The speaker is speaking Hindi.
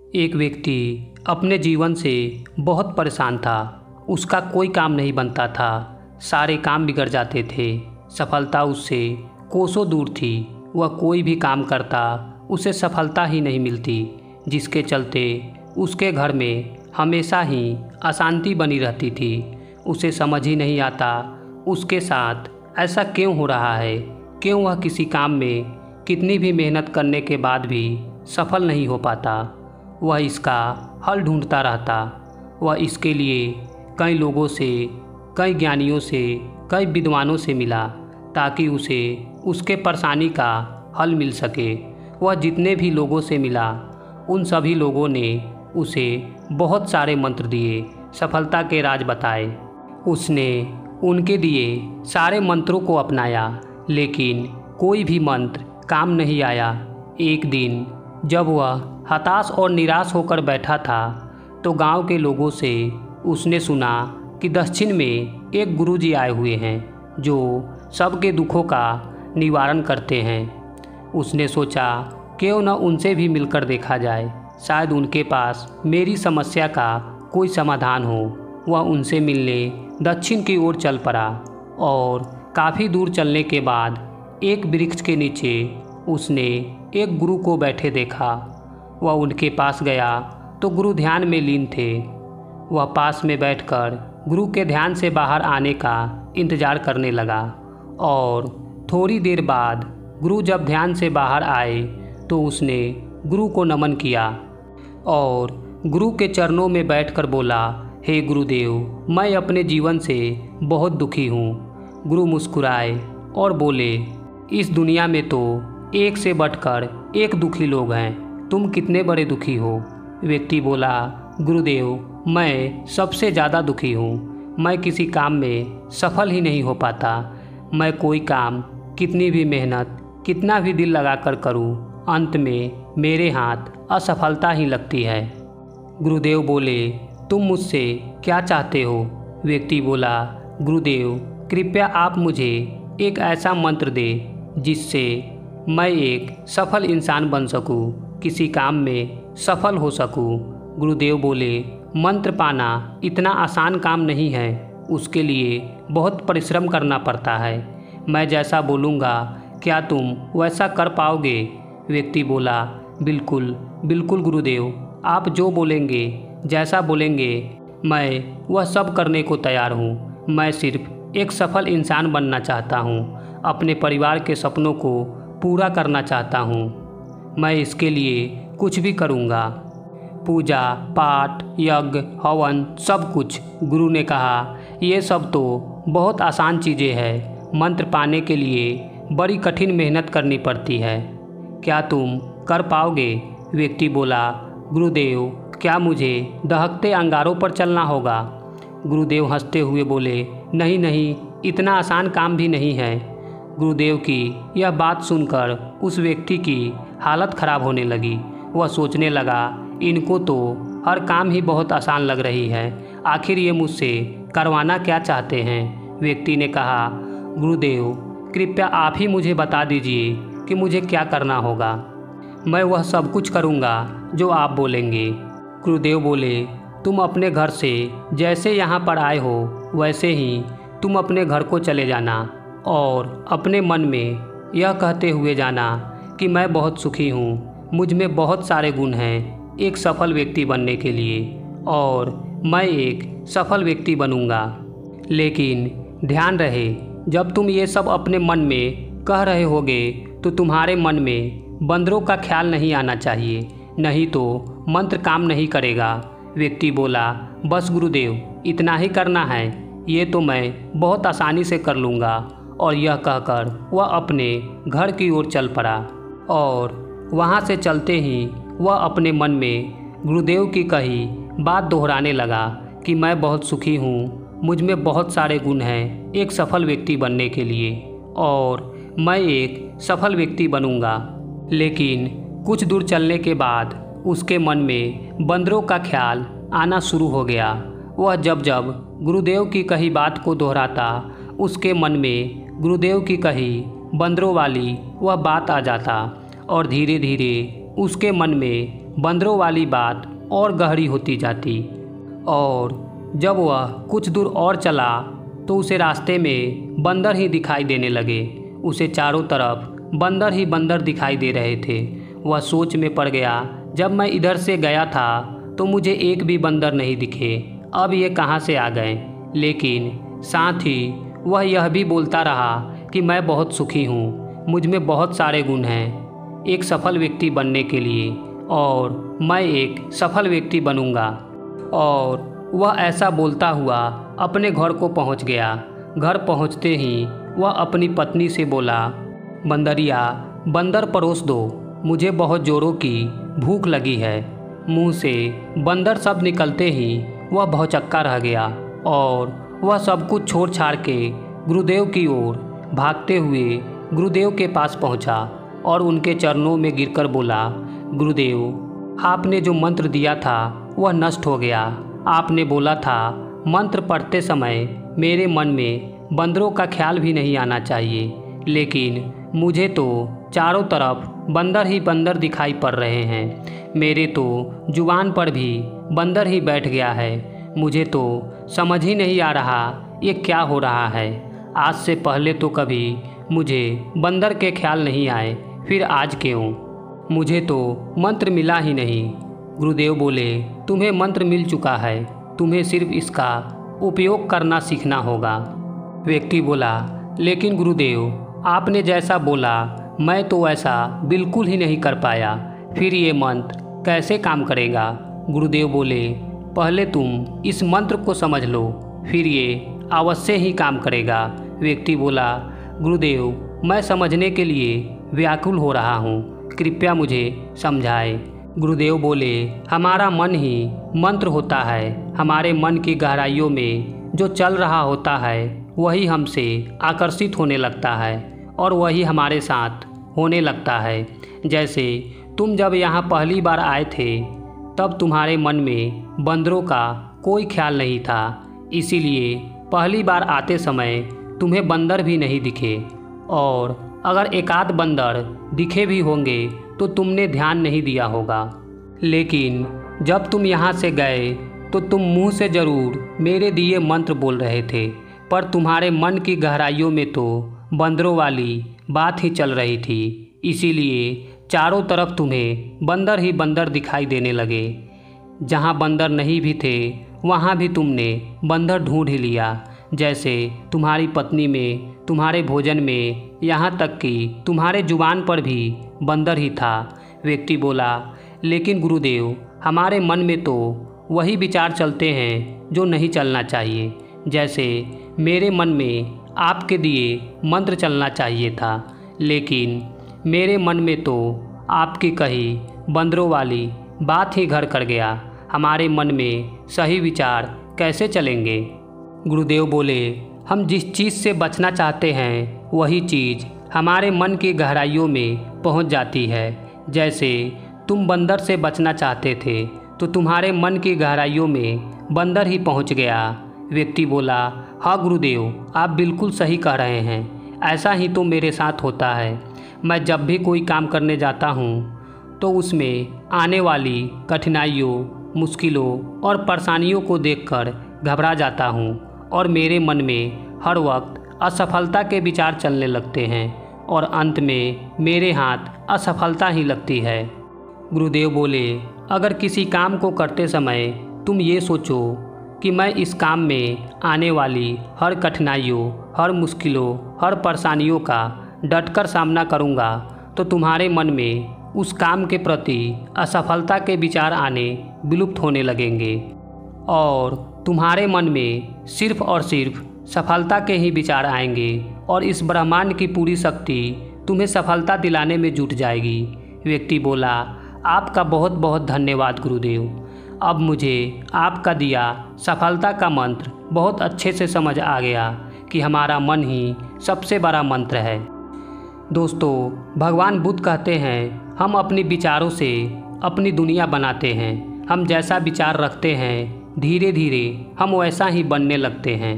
एक व्यक्ति अपने जीवन से बहुत परेशान था। उसका कोई काम नहीं बनता था, सारे काम बिगड़ जाते थे। सफलता उससे कोसों दूर थी। वह कोई भी काम करता उसे सफलता ही नहीं मिलती, जिसके चलते उसके घर में हमेशा ही अशांति बनी रहती थी। उसे समझ ही नहीं आता उसके साथ ऐसा क्यों हो रहा है, क्यों वह किसी काम में कितनी भी मेहनत करने के बाद भी सफल नहीं हो पाता। वह इसका हल ढूंढता रहता। वह इसके लिए कई लोगों से, कई ज्ञानियों से, कई विद्वानों से मिला ताकि उसे उसके परेशानी का हल मिल सके। वह जितने भी लोगों से मिला उन सभी लोगों ने उसे बहुत सारे मंत्र दिए, सफलता के राज बताए। उसने उनके दिए सारे मंत्रों को अपनाया, लेकिन कोई भी मंत्र काम नहीं आया। एक दिन जब वह हताश और निराश होकर बैठा था तो गांव के लोगों से उसने सुना कि दक्षिण में एक गुरुजी आए हुए हैं जो सबके दुखों का निवारण करते हैं। उसने सोचा क्यों न उनसे भी मिलकर देखा जाए, शायद उनके पास मेरी समस्या का कोई समाधान हो। वह उनसे मिलने दक्षिण की ओर चल पड़ा और काफ़ी दूर चलने के बाद एक वृक्ष के नीचे उसने एक गुरु को बैठे देखा। वह उनके पास गया तो गुरु ध्यान में लीन थे। वह पास में बैठकर गुरु के ध्यान से बाहर आने का इंतज़ार करने लगा और थोड़ी देर बाद गुरु जब ध्यान से बाहर आए तो उसने गुरु को नमन किया और गुरु के चरणों में बैठकर बोला, हे गुरुदेव, मैं अपने जीवन से बहुत दुखी हूँ। गुरु मुस्कुराए और बोले, इस दुनिया में तो एक से बढ़कर एक दुखी लोग हैं, तुम कितने बड़े दुखी हो। व्यक्ति बोला, गुरुदेव, मैं सबसे ज़्यादा दुखी हूँ। मैं किसी काम में सफल ही नहीं हो पाता। मैं कोई काम कितनी भी मेहनत, कितना भी दिल लगाकर करूँ, अंत में मेरे हाथ असफलता ही लगती है। गुरुदेव बोले, तुम मुझसे क्या चाहते हो। व्यक्ति बोला, गुरुदेव, कृपया आप मुझे एक ऐसा मंत्र दे जिससे मैं एक सफल इंसान बन सकूं, किसी काम में सफल हो सकूं। गुरुदेव बोले, मंत्र पाना इतना आसान काम नहीं है, उसके लिए बहुत परिश्रम करना पड़ता है। मैं जैसा बोलूँगा क्या तुम वैसा कर पाओगे। व्यक्ति बोला, बिल्कुल बिल्कुल गुरुदेव, आप जो बोलेंगे, जैसा बोलेंगे, मैं वह सब करने को तैयार हूँ। मैं सिर्फ एक सफल इंसान बनना चाहता हूँ, अपने परिवार के सपनों को पूरा करना चाहता हूँ। मैं इसके लिए कुछ भी करूँगा, पूजा पाठ, यज्ञ, हवन, सब कुछ। गुरु ने कहा, ये सब तो बहुत आसान चीज़ें हैं, मंत्र पाने के लिए बड़ी कठिन मेहनत करनी पड़ती है। क्या तुम कर पाओगे। व्यक्ति बोला, गुरुदेव, क्या मुझे दहकते अंगारों पर चलना होगा। गुरुदेव हंसते हुए बोले, नहीं नहीं, इतना आसान काम भी नहीं है। गुरुदेव की यह बात सुनकर उस व्यक्ति की हालत ख़राब होने लगी। वह सोचने लगा, इनको तो हर काम ही बहुत आसान लग रही है, आखिर ये मुझसे करवाना क्या चाहते हैं। व्यक्ति ने कहा, गुरुदेव, कृपया आप ही मुझे बता दीजिए कि मुझे क्या करना होगा। मैं वह सब कुछ करूँगा जो आप बोलेंगे। गुरुदेव बोले, तुम अपने घर से जैसे यहाँ पर आए हो वैसे ही तुम अपने घर को चले जाना और अपने मन में यह कहते हुए जाना कि मैं बहुत सुखी हूँ, मुझ में बहुत सारे गुण हैं एक सफल व्यक्ति बनने के लिए और मैं एक सफल व्यक्ति बनूँगा। लेकिन ध्यान रहे, जब तुम ये सब अपने मन में कह रहे होगे तो तुम्हारे मन में बंदरों का ख्याल नहीं आना चाहिए, नहीं तो मंत्र काम नहीं करेगा। व्यक्ति बोला, बस गुरुदेव, इतना ही करना है, ये तो मैं बहुत आसानी से कर लूँगा। और यह कहकर वह अपने घर की ओर चल पड़ा और वहाँ से चलते ही वह अपने मन में गुरुदेव की कही बात दोहराने लगा कि मैं बहुत सुखी हूँ, मुझ में बहुत सारे गुण हैं एक सफल व्यक्ति बनने के लिए और मैं एक सफल व्यक्ति बनूँगा। लेकिन कुछ दूर चलने के बाद उसके मन में बंदरों का ख्याल आना शुरू हो गया। वह जब जब गुरुदेव की कही बात को दोहराता, उसके मन में गुरुदेव की कही बंदरों वाली वह बात आ जाता और धीरे धीरे उसके मन में बंदरों वाली बात और गहरी होती जाती। और जब वह कुछ दूर और चला तो उसे रास्ते में बंदर ही दिखाई देने लगे। उसे चारों तरफ बंदर ही बंदर दिखाई दे रहे थे। वह सोच में पड़ गया, जब मैं इधर से गया था तो मुझे एक भी बंदर नहीं दिखे, अब ये कहाँ से आ गए। लेकिन साथ ही वह यह भी बोलता रहा कि मैं बहुत सुखी हूँ, मुझ में बहुत सारे गुण हैं एक सफल व्यक्ति बनने के लिए, और मैं एक सफल व्यक्ति बनूंगा। और वह ऐसा बोलता हुआ अपने घर को पहुंच गया। घर पहुंचते ही वह अपनी पत्नी से बोला, बंदरिया, बंदर परोस दो, मुझे बहुत जोरों की भूख लगी है। मुंह से बंदर शब्द निकलते ही वह भौचक्का रह गया और वह सब कुछ छोड़ छाड़ के गुरुदेव की ओर भागते हुए गुरुदेव के पास पहुंचा और उनके चरणों में गिरकर बोला, गुरुदेव, आपने जो मंत्र दिया था वह नष्ट हो गया। आपने बोला था मंत्र पढ़ते समय मेरे मन में बंदरों का ख्याल भी नहीं आना चाहिए, लेकिन मुझे तो चारों तरफ बंदर ही बंदर दिखाई पड़ रहे हैं। मेरे तो जुबान पर भी बंदर ही बैठ गया है। मुझे तो समझ ही नहीं आ रहा ये क्या हो रहा है। आज से पहले तो कभी मुझे बंदर के ख्याल नहीं आए, फिर आज क्यों? मुझे तो मंत्र मिला ही नहीं। गुरुदेव बोले, तुम्हें मंत्र मिल चुका है, तुम्हें सिर्फ इसका उपयोग करना सीखना होगा। व्यक्ति बोला, लेकिन गुरुदेव, आपने जैसा बोला मैं तो ऐसा बिल्कुल ही नहीं कर पाया, फिर ये मंत्र कैसे काम करेगा? गुरुदेव बोले, पहले तुम इस मंत्र को समझ लो, फिर ये अवश्य ही काम करेगा। व्यक्ति बोला, गुरुदेव, मैं समझने के लिए व्याकुल हो रहा हूँ, कृपया मुझे समझाएं। गुरुदेव बोले, हमारा मन ही मंत्र होता है। हमारे मन की गहराइयों में जो चल रहा होता है वही हमसे आकर्षित होने लगता है और वही हमारे साथ होने लगता है। जैसे तुम जब यहाँ पहली बार आए थे तब तुम्हारे मन में बंदरों का कोई ख्याल नहीं था, इसीलिए पहली बार आते समय तुम्हें बंदर भी नहीं दिखे, और अगर एक आध बंदर दिखे भी होंगे तो तुमने ध्यान नहीं दिया होगा। लेकिन जब तुम यहाँ से गए तो तुम मुंह से ज़रूर मेरे दिए मंत्र बोल रहे थे, पर तुम्हारे मन की गहराइयों में तो बंदरों वाली बात ही चल रही थी, इसीलिए चारों तरफ तुम्हें बंदर ही बंदर दिखाई देने लगे। जहाँ बंदर नहीं भी थे वहाँ भी तुमने बंदर ढूंढ ही लिया, जैसे तुम्हारी पत्नी में, तुम्हारे भोजन में, यहाँ तक कि तुम्हारे जुबान पर भी बंदर ही था। व्यक्ति बोला, लेकिन गुरुदेव, हमारे मन में तो वही विचार चलते हैं जो नहीं चलना चाहिए। जैसे मेरे मन में आपके दिए मंत्र चलना चाहिए था, लेकिन मेरे मन में तो आपकी कही बंदरों वाली बात ही घर कर गया। हमारे मन में सही विचार कैसे चलेंगे? गुरुदेव बोले, हम जिस चीज़ से बचना चाहते हैं वही चीज़ हमारे मन की गहराइयों में पहुंच जाती है। जैसे तुम बंदर से बचना चाहते थे तो तुम्हारे मन की गहराइयों में बंदर ही पहुंच गया। व्यक्ति बोला, हाँ गुरुदेव, आप बिल्कुल सही कह रहे हैं, ऐसा ही तो मेरे साथ होता है। मैं जब भी कोई काम करने जाता हूँ तो उसमें आने वाली कठिनाइयों, मुश्किलों और परेशानियों को देखकर घबरा जाता हूँ और मेरे मन में हर वक्त असफलता के विचार चलने लगते हैं और अंत में मेरे हाथ असफलता ही लगती है। गुरुदेव बोले, अगर किसी काम को करते समय तुम ये सोचो कि मैं इस काम में आने वाली हर कठिनाइयों, हर मुश्किलों, हर परेशानियों का डटकर सामना करूँगा, तो तुम्हारे मन में उस काम के प्रति असफलता के विचार आने विलुप्त होने लगेंगे और तुम्हारे मन में सिर्फ और सिर्फ सफलता के ही विचार आएंगे और इस ब्रह्मांड की पूरी शक्ति तुम्हें सफलता दिलाने में जुट जाएगी। व्यक्ति बोला, आपका बहुत बहुत धन्यवाद गुरुदेव। अब मुझे आपका दिया सफलता का मंत्र बहुत अच्छे से समझ आ गया कि हमारा मन ही सबसे बड़ा मंत्र है। दोस्तों, भगवान बुद्ध कहते हैं, हम अपने विचारों से अपनी दुनिया बनाते हैं। हम जैसा विचार रखते हैं धीरे धीरे हम वैसा ही बनने लगते हैं।